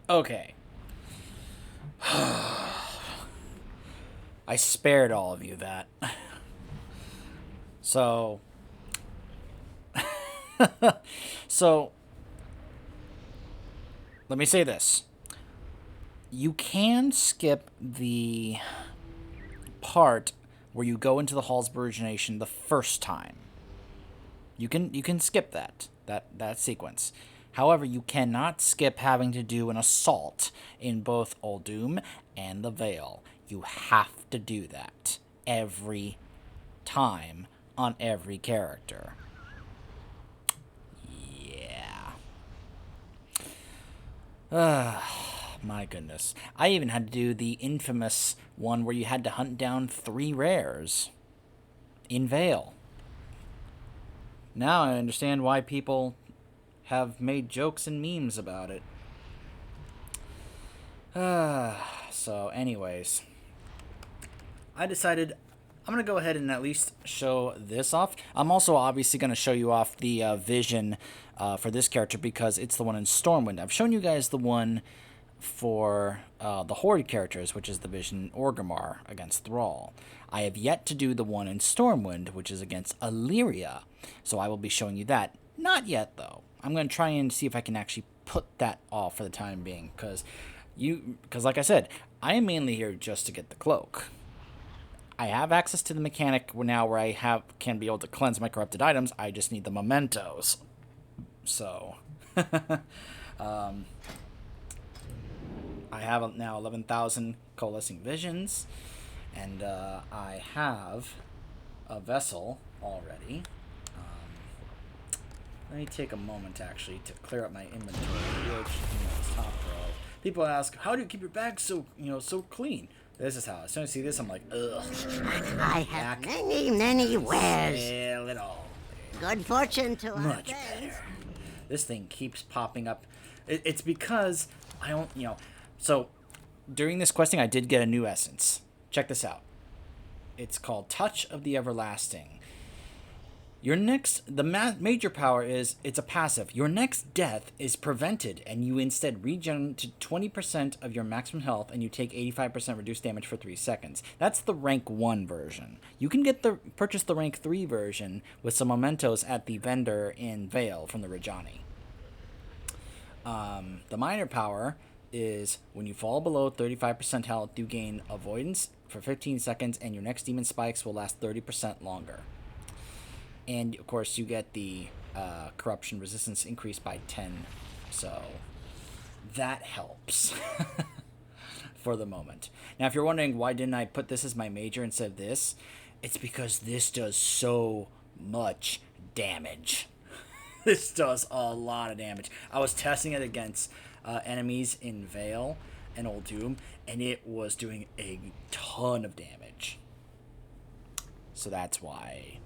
Okay. I spared all of you that. So... so... Let me say this. You can skip the part where you go into the halls of origination the first time. You can skip that sequence. However, you cannot skip having to do an assault in both Uldum and the Vale. You have to do that every time on every character. Yeah. My goodness. I even had to do the infamous one where you had to hunt down 3 rares in Vale. Now I understand why people have made jokes and memes about it. So anyways, I decided I'm going to go ahead and at least show this off. I'm also obviously going to show you off the vision for this character because it's the one in Stormwind. I've shown you guys the one for the Horde characters, which is the Vision Orgrimmar against Thrall. I have yet to do the one in Stormwind, which is against Illyria. So I will be showing you that. Not yet, though. I'm going to try and see if I can actually put that off for the time being. Because, like I said, I am mainly here just to get the cloak. I have access to the mechanic now where I can be able to cleanse my corrupted items. I just need the mementos. So... I have now 11,000 coalescing visions, and I have a vessel already. Let me take a moment actually to clear up my inventory, which is top row. People ask, "How do you keep your bag so so clean?" This is how. As soon as I see this, I'm like, ugh. I have many wares. Sell it all. Good fortune to our Much friends. better. This thing keeps popping up. It's because I don't, So, during this questing, I did get a new essence. Check this out. It's called Touch of the Everlasting. The major power is, it's a passive. Your next death is prevented, and you instead regen to 20% of your maximum health, and you take 85% reduced damage for 3 seconds. That's the rank 1 version. You can purchase the rank 3 version with some mementos at the vendor in Vale from the Rajani. The minor power is when you fall below 35% health, you gain avoidance for 15 seconds, and your next demon spikes will last 30% longer. And of course, you get the corruption resistance increased by 10, so that helps for the moment. Now, if you're wondering why didn't I put this as my major instead of this, it's because this does so much damage. This does a lot of damage. I was testing it against enemies in Vale and Uldum, and it was doing a ton of damage. So that's why.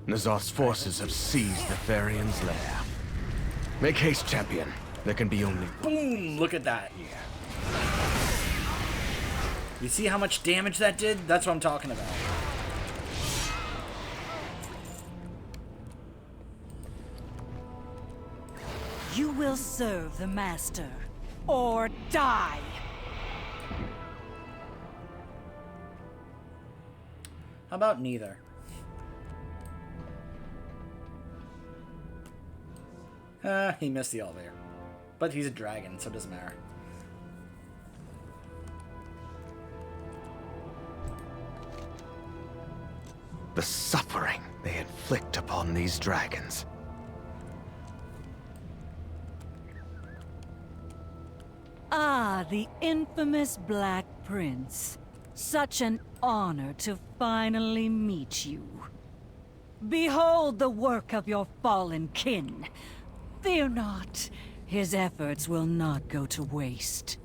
N'Zoth's forces have seized the Therian's lair. Make haste, champion. There can be only... Boom! Look at that. You see how much damage that did? That's what I'm talking about. You will serve the Master, or die! How about neither? He missed the elevator. But he's a dragon, so it doesn't matter. The suffering they inflict upon these dragons. Ah, the infamous Black Prince. Such an honor to finally meet you. Behold the work of your fallen kin. Fear not, his efforts will not go to waste.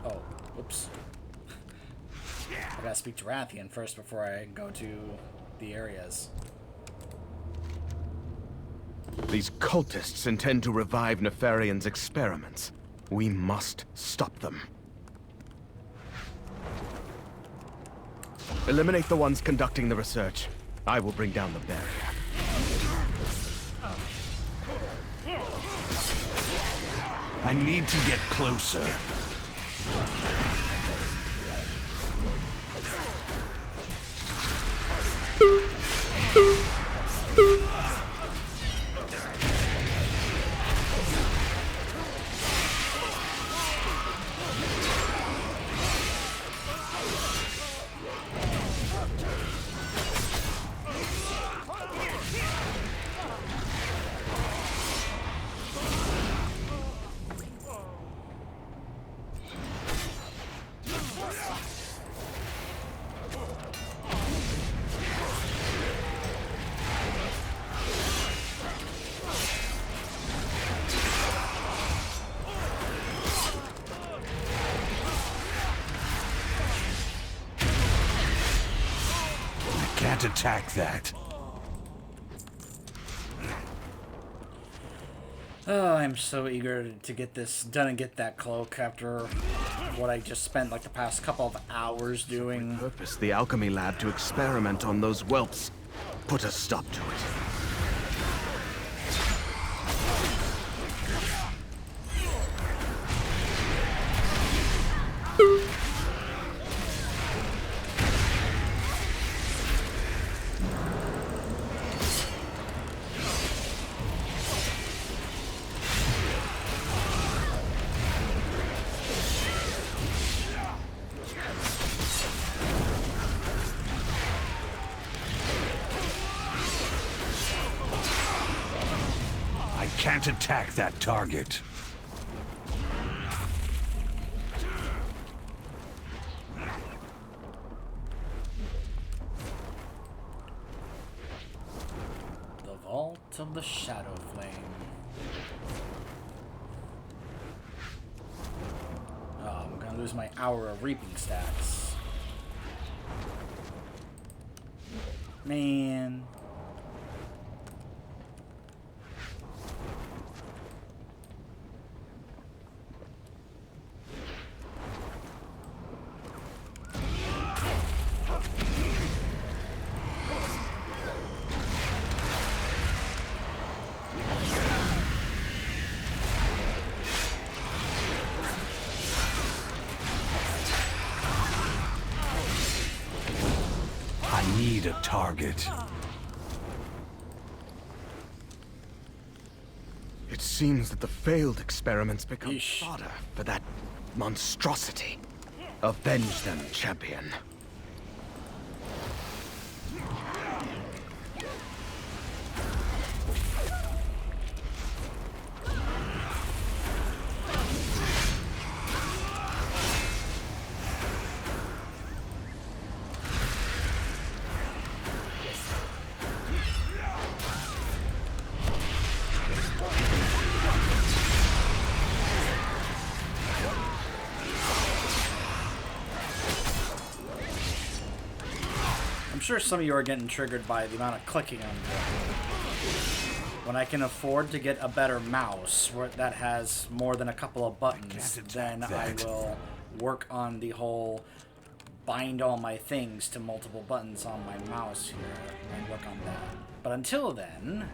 Oh, whoops. I gotta speak to Rathian first before I go to the areas. These cultists intend to revive Nefarian's experiments. We must stop them. Eliminate the ones conducting the research. I will bring down the barrier. I need to get closer. Can't attack that. Oh, I'm so eager to get this done and get that cloak after what I just spent like the past couple of hours doing. Purpose the alchemy lab to experiment on those whelps. Put a stop to it. Can't attack that target. The Vault of the Shadow Flame. Oh, I'm gonna lose my hour of reaping stats. Man. I need a target. It seems that the failed experiments become Yeesh. fodder for that monstrosity. Avenge them, champion. I'm sure some of you are getting triggered by the amount of clicking I'm doing. When I can afford to get a better mouse that has more than a couple of buttons, then I will work on the whole bind all my things to multiple buttons on my mouse here and work on that. But until then...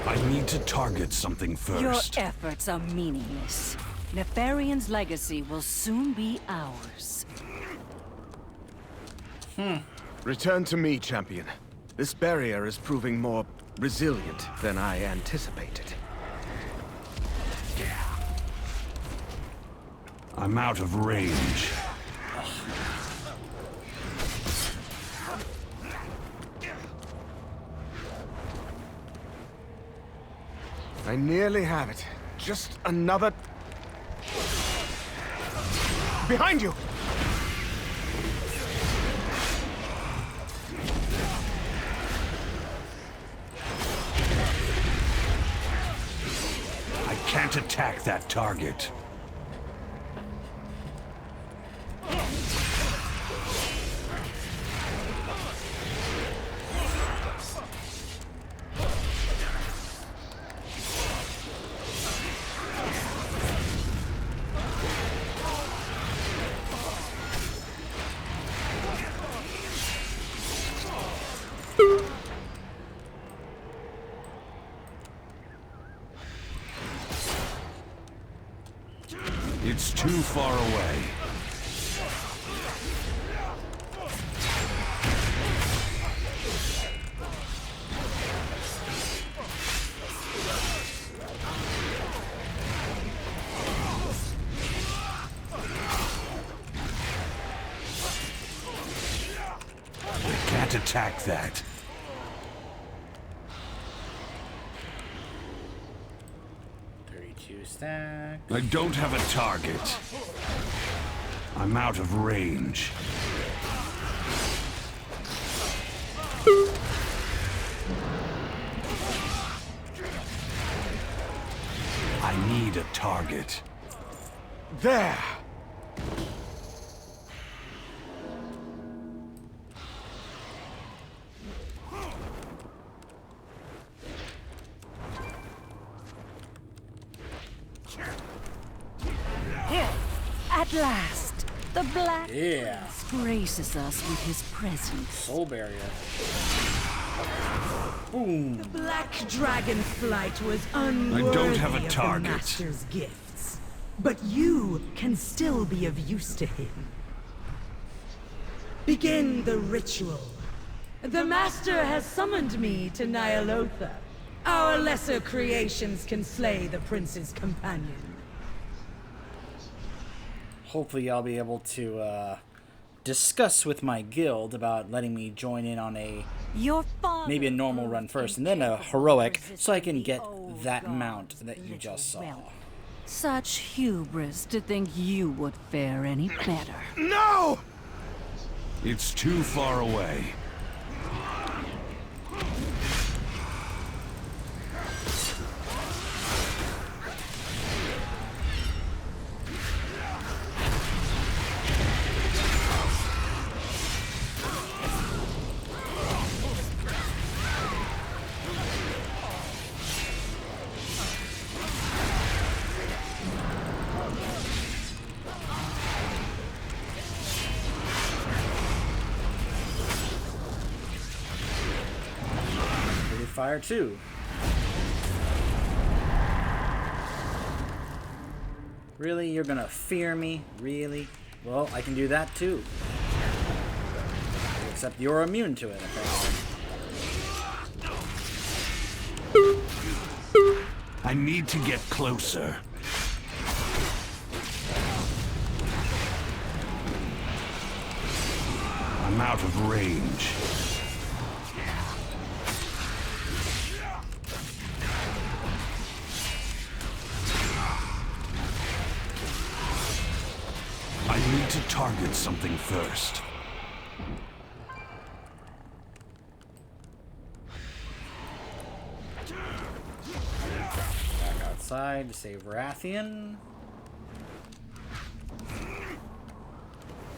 I need to target something first. Your efforts are meaningless. Nefarian's legacy will soon be ours. Return to me, champion. This barrier is proving more resilient than I anticipated. I'm out of range. I nearly have it. Just another... Behind you! I can't attack that target. It's too far away. I can't attack that. Stack. I don't have a target. I'm out of range. I need a target. There! At last, the Black Yeah. Prince graces us with his presence. Soul barrier. Boom. The Black Dragon flight was unworthy I don't have a of target. the Master's gifts. But you can still be of use to him. Begin the ritual. The Master has summoned me to Nyalotha. Our lesser creations can slay the Prince's companion. Hopefully I'll be able to discuss with my guild about letting me join in on Your father maybe a normal run proved first and then a incapable heroic of so I can resisting get the old that gods mount with that you little just saw. wealth. Such hubris to think you would fare any better. No! It's too far away. Fire 2. Really? You're gonna fear me? Really? Well, I can do that too. Except you're immune to it, apparently. I need to get closer. I'm out of range. I need to target something first. Back outside to save Rathian.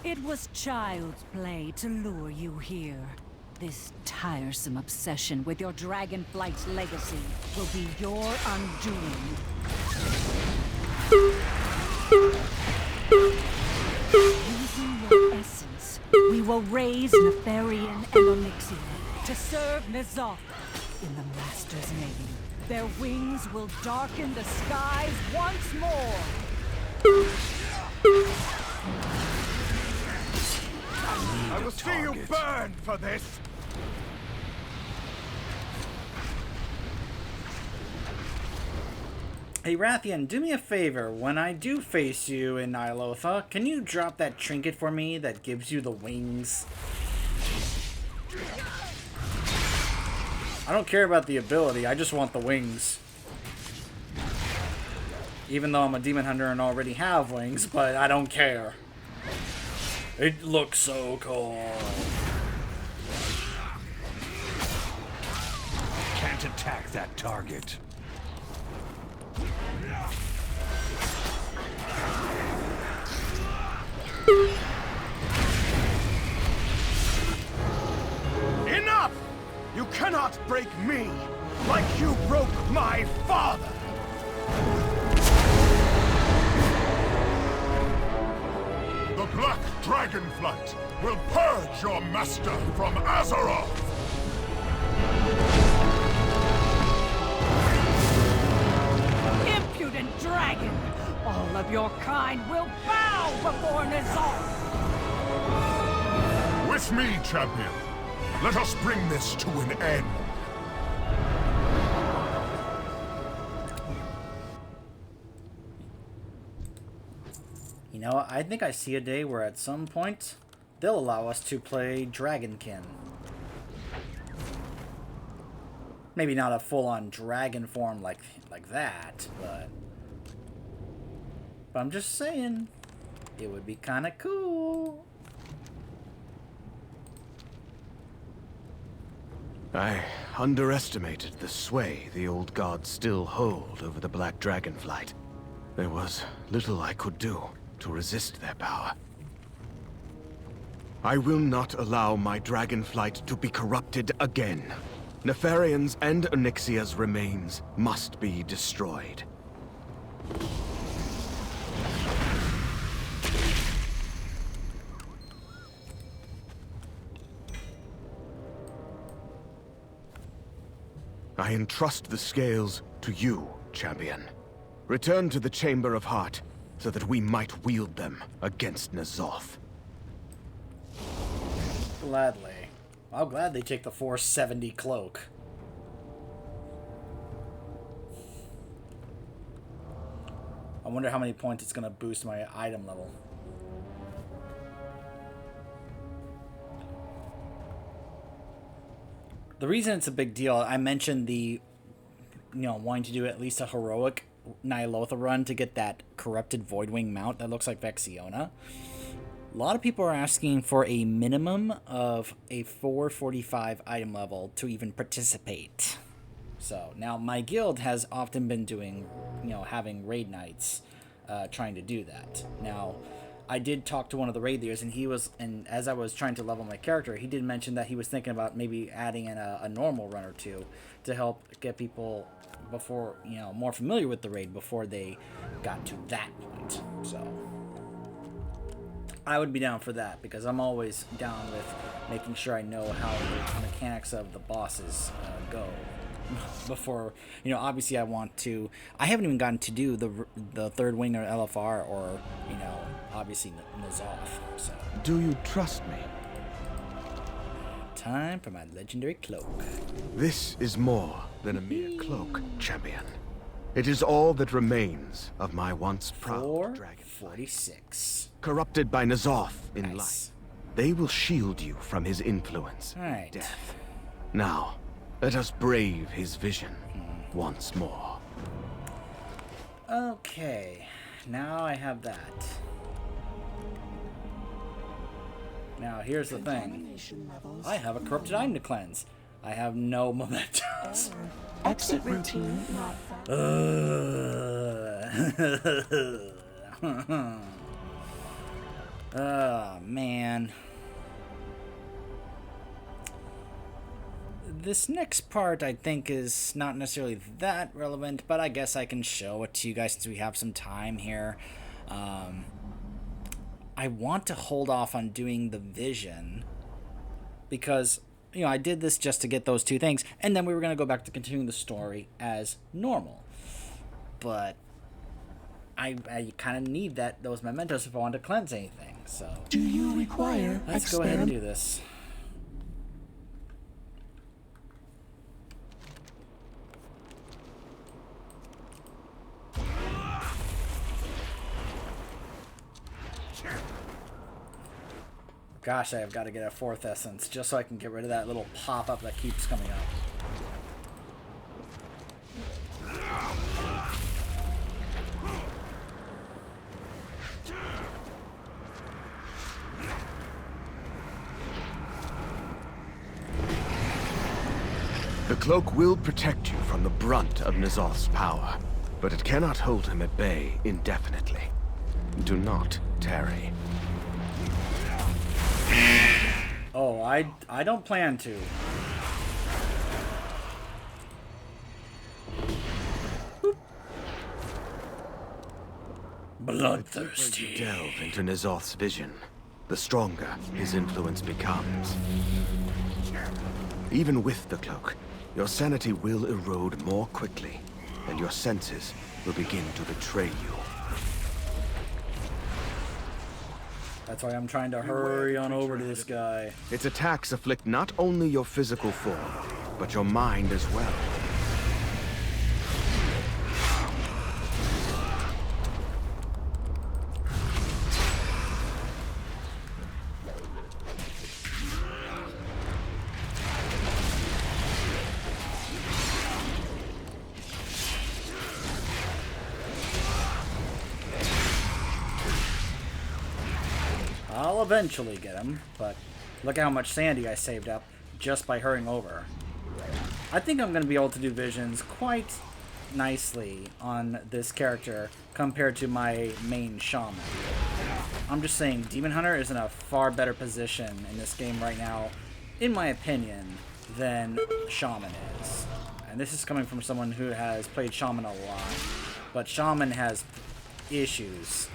It was child's play to lure you here. This tiresome obsession with your Dragonflight's legacy will be your undoing. Using your essence, we will raise Nefarian and Onyxian to serve N'Zoth in the Master's name. Their wings will darken the skies once more. I will see you burn for this! Hey Rathian, do me a favor. When I do face you in Nyalotha, can you drop that trinket for me that gives you the wings? I don't care about the ability, I just want the wings. Even though I'm a demon hunter and already have wings, but I don't care. It looks so cool. Can't attack that target. Enough! You cannot break me like you broke my father! The Black Dragonflight will purge your master from Azeroth! Impudent dragon! All of your kind will bow before N'Zoth! With me, champion! Let us bring this to an end! You know, I think I see a day where at some point they'll allow us to play Dragonkin. Maybe not a full-on dragon form like that, but I'm just saying it would be kind of cool. I underestimated the sway the old gods still hold over the Black Dragonflight. There was little I could do to resist their power. I will not allow my Dragonflight to be corrupted again. Nefarian's and Onyxia's remains must be destroyed. I entrust the scales to you, champion. Return to the Chamber of Heart, so that we might wield them against N'Zoth. Gladly. I'll gladly take the 470 cloak. I wonder how many points it's going to boost my item level. The reason it's a big deal, I mentioned the, wanting to do at least a heroic Ny'alotha run to get that corrupted Voidwing mount that looks like Vexiona. A lot of people are asking for a minimum of a 445 item level to even participate. So now my guild has often been doing, having raid nights, trying to do that. Now, I did talk to one of the raid leaders, and as I was trying to level my character, he did mention that he was thinking about maybe adding in a normal run or two to help get people before, more familiar with the raid before they got to that point. So I would be down for that, because I'm always down with making sure I know how the mechanics of the bosses go before, obviously I haven't even gotten to do the third wing or LFR or, obviously N'Zoth. So Do you trust me? time for my legendary cloak. This is more than a mere cloak, champion. It is all that remains of my once proud dragon. 446. Corrupted by N'Zoth in Nice. life. They will shield you from his influence. Alright. Death. Now, let us brave his vision once more. Okay, now I have that. Now here's the thing. I have a corrupted item to cleanse. I have no mementos. Exit routine not Oh, man. This next part, I think, is not necessarily that relevant, but I guess I can show it to you guys since we have some time here. I want to hold off on doing the vision because, I did this just to get those two things, and then we were going to go back to continuing the story as normal. But I kind of need those mementos if I want to cleanse anything, so Do you require let's go ahead and do this. Gosh, I have got to get a 4th essence just so I can get rid of that little pop-up that keeps coming up. cloak will protect you from the brunt of N'Zoth's power, but it cannot hold him at bay indefinitely. Do not tarry. Oh, I don't plan to. Bloodthirsty. Delve into N'Zoth's vision, the stronger his influence becomes. Even with the cloak, your sanity will erode more quickly, and your senses will begin to betray you. That's why I'm trying to hurry on over to this guy. Its attacks afflict not only your physical form, but your mind as well. I'll eventually get him, but look at how much sandy I saved up just by hurrying over. I think I'm going to be able to do visions quite nicely on this character compared to my main shaman. I'm just saying Demon Hunter is in a far better position in this game right now, in my opinion, than Shaman is. And this is coming from someone who has played Shaman a lot, but Shaman has issues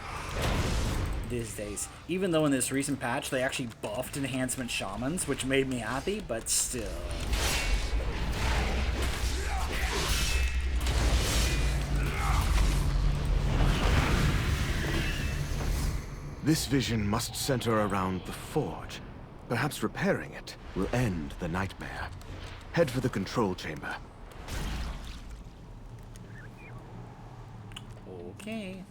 these days. Even though in this recent patch they actually buffed enhancement shamans, which made me happy, but still. This vision must center around the forge. Perhaps repairing it will end the nightmare. Head for the control chamber. Okay.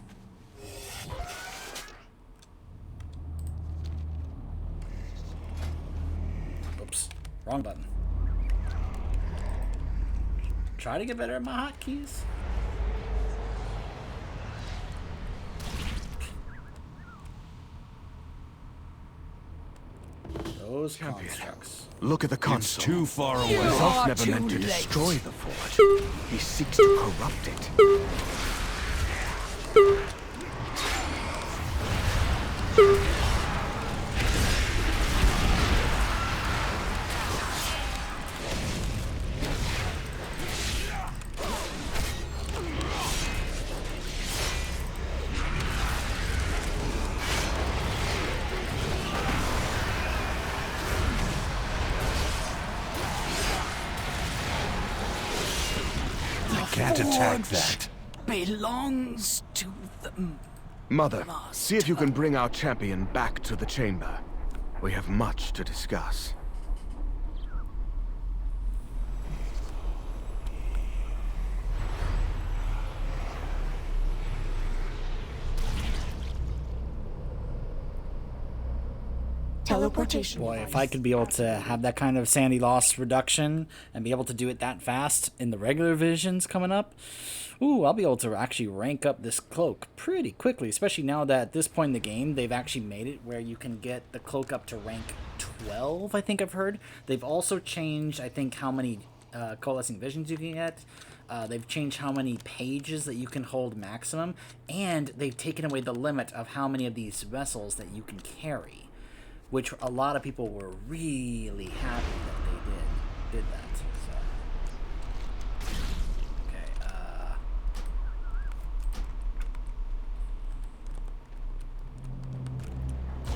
Oops, wrong button. Try to get better at my hotkeys. Those constructs. Look at the It's console. too far away. N'Zoth never meant to destroy the forge. He seeks to corrupt it. Can't attack that. belongs to them. Mother, see if you can bring our champion back to the chamber. We have much to discuss. Teleportation. Boy, if I could be able to have that kind of sanity loss reduction and be able to do it that fast in the regular visions coming up, ooh, I'll be able to actually rank up this cloak pretty quickly, especially now that at this point in the game, they've actually made it where you can get the cloak up to rank 12, I think I've heard. They've also changed, I think, how many coalescing visions you can get. They've changed how many pages that you can hold maximum, and they've taken away the limit of how many of these vessels that you can carry, which a lot of people were really happy that they did that. So. Okay,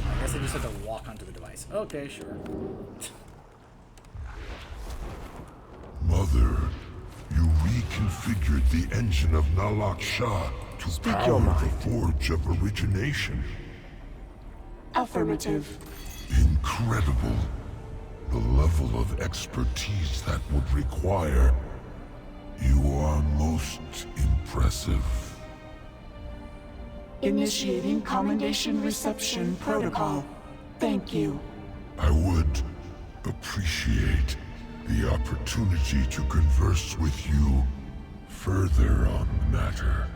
I guess I just have to walk onto the device. Okay, sure. Mother, you reconfigured the engine of Nalak Shah to Speak power your the mind. Forge of Origination. Affirmative. Incredible. The level of expertise that would require. You are most impressive. Initiating commendation reception protocol. Thank you. I would appreciate the opportunity to converse with you further on the matter.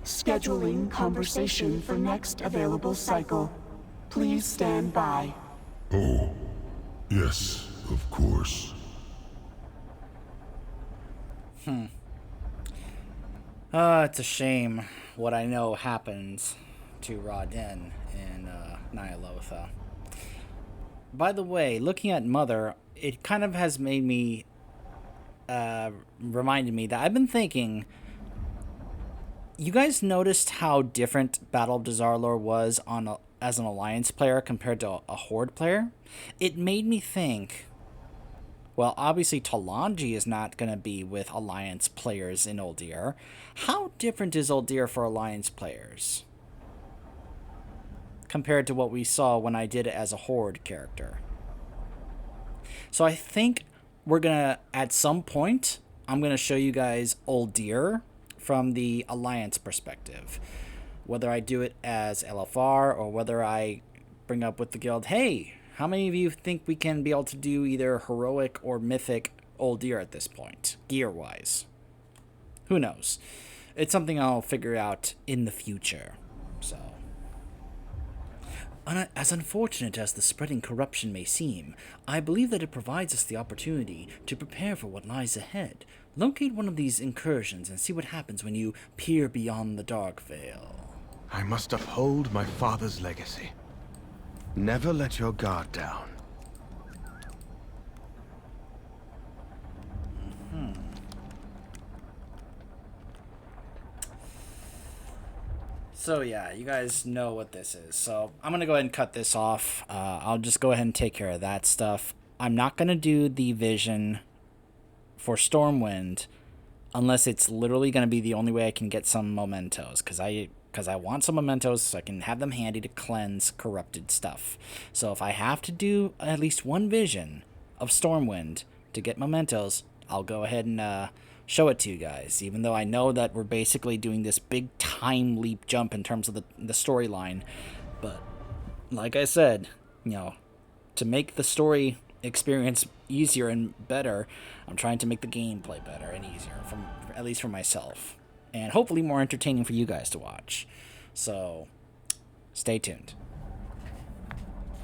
Scheduling conversation for next available cycle. Please stand by. Oh, yes, of course. It's a shame what I know happens to Rodin in Nyalotha. By the way, looking at Mother, it kind of has made me, reminded me that I've been thinking, you guys noticed how different Battle of Dazar'alor was as an Alliance player compared to a Horde player? It made me think, well, obviously Talanji is not going to be with Alliance players in Uldir. How different is Uldir for Alliance players compared to what we saw when I did it as a Horde character? So I think we're going to, at some point, I'm going to show you guys Uldir from the Alliance perspective. Whether I do it as LFR or whether I bring up with the guild, hey, how many of you think we can be able to do either heroic or mythic Uldir at this point, gear-wise? Who knows? It's something I'll figure out in the future. So, as unfortunate as the spreading corruption may seem, I believe that it provides us the opportunity to prepare for what lies ahead. Locate one of these incursions and see what happens when you peer beyond the dark veil. I must uphold my father's legacy. Never let your guard down. So yeah, you guys know what this is. So I'm going to go ahead and cut this off. I'll just go ahead and take care of that stuff. I'm not going to do the vision for Stormwind unless it's literally going to be the only way I can get some mementos, because I want some mementos so I can have them handy to cleanse corrupted stuff. So if I have to do at least one vision of Stormwind to get mementos, I'll go ahead and show it to you guys, even though I know that we're basically doing this big time leap jump in terms of the storyline. But like I said, to make the story experience easier and better, I'm trying to make the gameplay better and easier, at least for myself, and hopefully more entertaining for you guys to watch. So stay tuned.